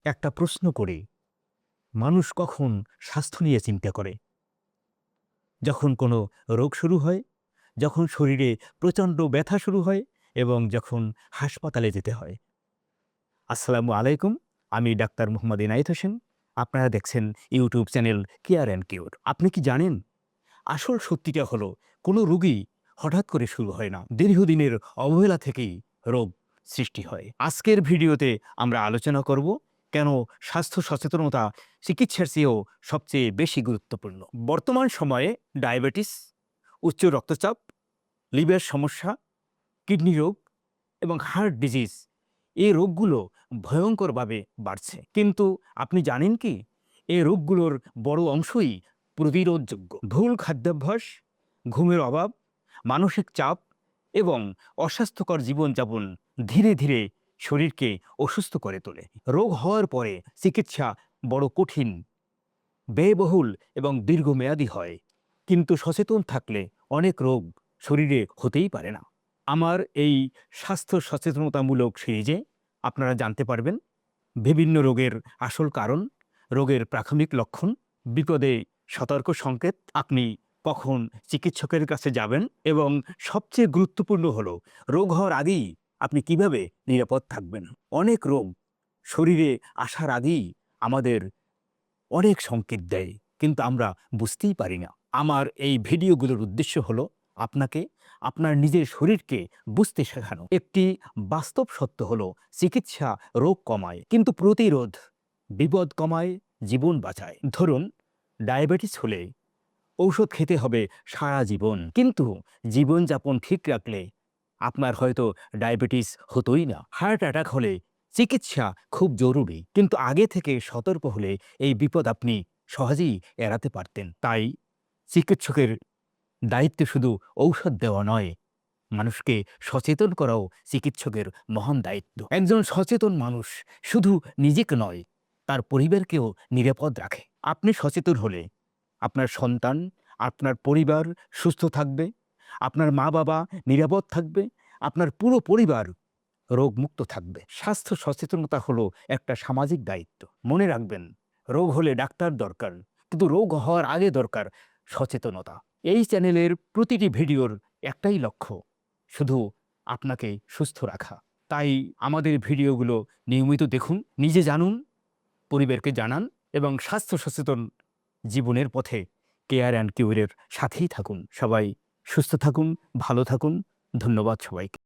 একটা প্রশ্ন করে মানুষ কখন স্বাস্থ্য নিয়ে চিন্তা করে? যখন কোনো রোগ শুরু হয়, যখন শরীরে প্রচণ্ড ব্যথা শুরু হয় এবং যখন হাসপাতালে যেতে হয়। আসসালামু আলাইকুম। আমি ডাক্তার মোহাম্মদ ইনায়েত হোসেন। আপনারা দেখছেন ইউটিউব চ্যানেল কেয়ার অ্যান্ড কিউর। আপনি কি জানেন, আসল সত্যিটা হলো কোনো রোগই হঠাৎ করে শুরু হয় না। দীর্ঘদিনের অবহেলা থেকেই রোগ সৃষ্টি হয়। আজকের ভিডিওতে আমরা আলোচনা করব কেন স্বাস্থ্য সচেতনতা চিকিৎসার চেয়েও সবচেয়ে বেশি গুরুত্বপূর্ণ। বর্তমান সময়ে ডায়াবেটিস, উচ্চ রক্তচাপ, লিভার সমস্যা, কিডনি রোগ এবং হার্ট ডিজিজ, এই রোগগুলো ভয়ঙ্করভাবে বাড়ছে। কিন্তু আপনি জানেন কি, এই রোগগুলোর বড় অংশই প্রতিরোধযোগ্য। ভুল খাদ্যাভ্যাস, ঘুমের অভাব, মানসিক চাপ এবং অস্বাস্থ্যকর জীবনযাপন ধীরে ধীরে শরীরকে অসুস্থ করে তোলে। রোগ হওয়ার পরে চিকিৎসা বড় কঠিন, ব্যয়বহুল এবং দীর্ঘমেয়াদী হয়। কিন্তু সচেতন থাকলে অনেক রোগ শরীরে হতেই পারে না। আমার এই স্বাস্থ্য সচেতনতামূলক সিরিজে আপনারা জানতে পারবেন বিভিন্ন রোগের আসল কারণ, রোগের প্রাথমিক লক্ষণ, বিপদে সতর্ক সংকেত, আপনি কখন চিকিৎসকের কাছে যাবেন এবং সবচেয়ে গুরুত্বপূর্ণ হলো রোগ হওয়ার আগেই আপনি কিভাবে নিরাপদ থাকবেন। অনেক রোগ শরীরে আসার আগেই আমাদের অনেক সংকেত দেয়, কিন্তু আমরা বুঝতেই পারি না। আমার এই ভিডিওগুলোর উদ্দেশ্য হলো আপনাকে আপনার নিজের শরীরকে বুঝতে শেখানো। একটি বাস্তব সত্য হলো চিকিৎসা রোগ কমায়, কিন্তু প্রতিরোধ বিপদ কমায়, জীবন বাঁচায়। ধরুন, ডায়াবেটিস হলে ঔষধ খেতে হবে সারা জীবন, কিন্তু জীবনযাপন ঠিক রাখলে আপনার হয়তো ডায়াবেটিস হতোই না। হার্ট অ্যাটাক হলে চিকিৎসা খুব জরুরি, কিন্তু আগে থেকে সতর্ক হলে এই বিপদ আপনি সহজেই এড়াতে পারতেন। তাই চিকিৎসকের দায়িত্ব শুধু ঔষধ দেওয়া নয়, মানুষকে সচেতন করাও চিকিৎসকের মহান দায়িত্ব। একজন সচেতন মানুষ শুধু নিজেকে নয়, তার পরিবারকেও নিরাপদ রাখে। আপনি সচেতন হলে আপনার সন্তান, আপনার পরিবার সুস্থ থাকবে, আপনার মা বাবা নিরাপদ থাকবে, আপনার পুরো পরিবার রোগমুক্ত থাকবে। স্বাস্থ্য সচেতনতা হলো একটা সামাজিক দায়িত্ব। মনে রাখবেন, রোগ হলে ডাক্তার দরকার, কিন্তু রোগ হওয়ার আগে দরকার সচেতনতা। এই চ্যানেলের প্রতিটি ভিডিওর একটাই লক্ষ্য, শুধু আপনাকে সুস্থ রাখা। তাই আমাদের ভিডিওগুলো নিয়মিত দেখুন, নিজে জানুন, পরিবারকে জানান এবং স্বাস্থ্য সচেতন জীবনের পথে কেয়ার অ্যান্ড কিউরের সাথেই থাকুন। সবাই সুস্থ থাকুন, ভালো থাকুন। ধন্যবাদ সবাইকে।